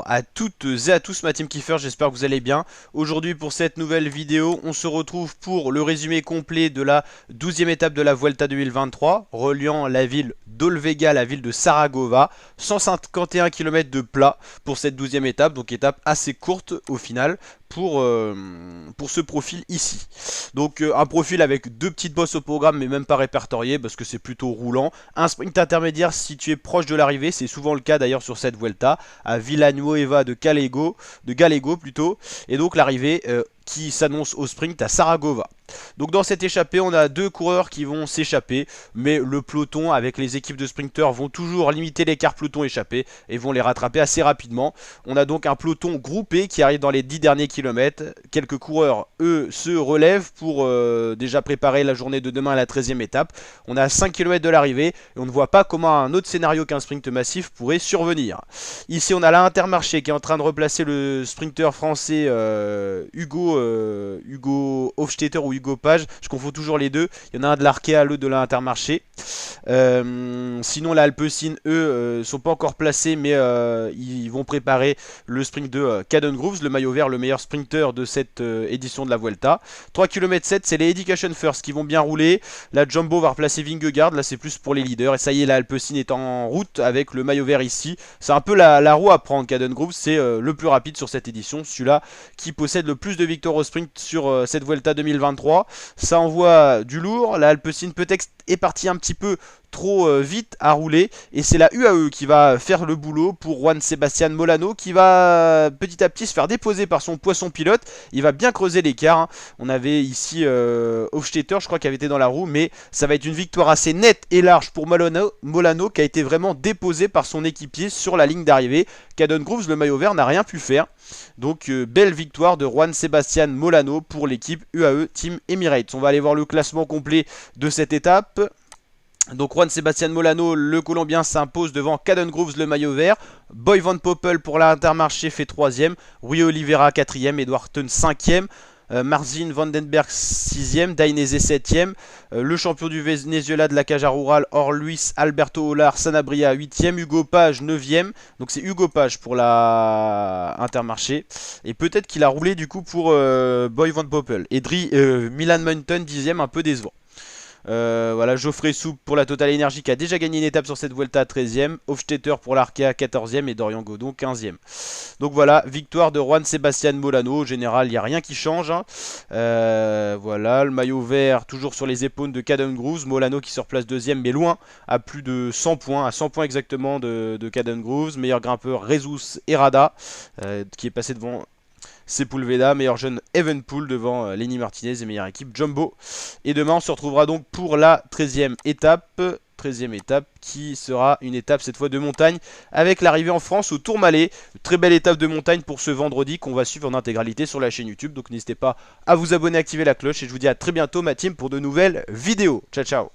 à toutes et à tous ma team Kiefer, j'espère que vous allez bien. Aujourd'hui pour cette nouvelle vidéo, on se retrouve pour le résumé complet de la 12e étape de la Vuelta 2023, reliant la ville d'Olvega à la ville de Saragova, 151 km de plat pour cette 12e étape, donc étape assez courte au final pour ce profil ici. Donc un profil avec deux petites bosses au programme mais même pas répertoriées parce que c'est plutôt roulant. Un sprint intermédiaire si tu es proche de l'arrivée, c'est souvent le cas d'ailleurs sur cette Vuelta, à Villanueva de Gallego plutôt, et donc l'arrivée qui s'annonce au sprint à Saragova. Donc dans cette échappée, on a deux coureurs qui vont s'échapper, mais le peloton avec les équipes de sprinteurs vont toujours limiter l'écart peloton-échappé et vont les rattraper assez rapidement. On a donc un peloton groupé qui arrive dans les 10 derniers kilomètres. Quelques coureurs, eux, se relèvent pour déjà préparer la journée de demain à la 13e étape. On a 5 km de l'arrivée et on ne voit pas comment un autre scénario qu'un sprint massif pourrait survenir. Ici, on a l'Intermarché qui est en train de replacer le sprinter français Hugo Hofstetter ou Hugo Page, je confonds toujours les deux. Il y en a un de l'Arkea, l'autre de l'Intermarché. Sinon, la Alpecin, eux, sont pas encore placés, mais ils vont préparer le sprint de Caden Groves, le maillot vert, le meilleur sprinter de cette édition de la Vuelta. 3 km 7, c'est les Education First qui vont bien rouler. La Jumbo va replacer Vingegaard, là c'est plus pour les leaders. Et ça y est, la Alpecin est en route avec le maillot vert ici. C'est un peu la roue à prendre, Caden Groves, c'est le plus rapide sur cette édition, celui-là qui possède le plus de victoires au sprint sur cette Vuelta 2023. Ça envoie du lourd, la Alpecin peut-être est partie un petit peu trop vite à rouler et c'est la UAE qui va faire le boulot pour Juan Sebastian Molano qui va petit à petit se faire déposer par son poisson pilote. Il va bien creuser l'écart, hein. On avait ici Hofstetter, je crois qu'il avait été dans la roue, mais ça va être une victoire assez nette et large pour Molano qui a été vraiment déposé par son équipier sur la ligne d'arrivée. Caden Groves, le maillot vert, n'a rien pu faire. Donc belle victoire de Juan Sebastian Molano pour l'équipe UAE Team Emirates. On va aller voir le classement complet de cette étape. Donc Juan Sebastian Molano, le Colombien, s'impose devant Caden Groves, le maillot vert. Boy Van Poppel pour l'Intermarché fait 3ème. Rui Oliveira 4ème. Edward Thun 5ème. Marcin Vandenberg 6ème, Dainese 7ème, le champion du Venezuela de la Caja Rural, Luis Alberto Olar Sanabria 8ème, Hugo Page 9ème, donc c'est Hugo Page pour la Intermarché, et peut-être qu'il a roulé du coup pour Boy Van Poppel, et Milan Mountain 10ème, un peu décevant. Voilà, Geoffrey Soupe pour la Total Energy qui a déjà gagné une étape sur cette Vuelta 13ème, Hofstetter pour l'Arkea 14ème et Dorian Godon 15ème. Donc voilà, victoire de Juan Sebastian Molano. Au général, il n'y a rien qui change, hein. Voilà, le maillot vert toujours sur les épaules de Caden Groves. Molano qui se replace deuxième mais loin, à plus de 100 points, à 100 points exactement de Caden Groves. Meilleur grimpeur Jesus Herrada qui est passé devant Sepulveda, meilleur jeune Evenpool devant Lenny Martinez et meilleure équipe Jumbo. Et demain on se retrouvera donc pour la 13e étape. 13e étape qui sera une étape cette fois de montagne avec l'arrivée en France au Tourmalet. Très belle étape de montagne pour ce vendredi qu'on va suivre en intégralité sur la chaîne YouTube. Donc n'hésitez pas à vous abonner, activer la cloche et je vous dis à très bientôt ma team pour de nouvelles vidéos. Ciao ciao.